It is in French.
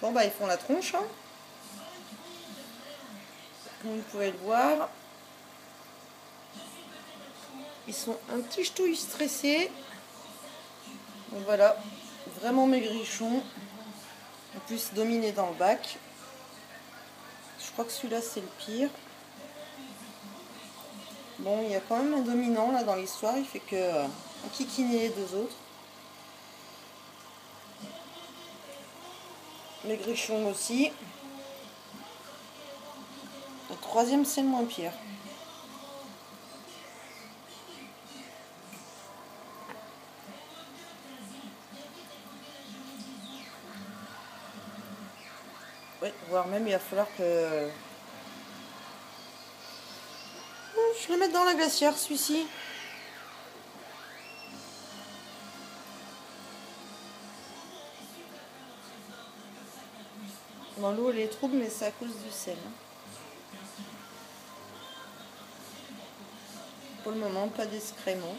Bon bah ils font la tronche, hein. Comme vous pouvez le voir. Ils sont un petit ch'touille stressés. Donc voilà, vraiment maigrichon. En plus dominé dans le bac. Je crois que celui-là c'est le pire. Bon, il y a quand même un dominant là dans l'histoire, il fait que kikiner les deux autres. Maigrichon aussi. Le troisième c'est le moins pire. Oui, voire même il va falloir que je le mette dans la glacière celui-ci. Bon, l'eau elle est trouble mais c'est à cause du sel. Pour le moment pas d'excréments.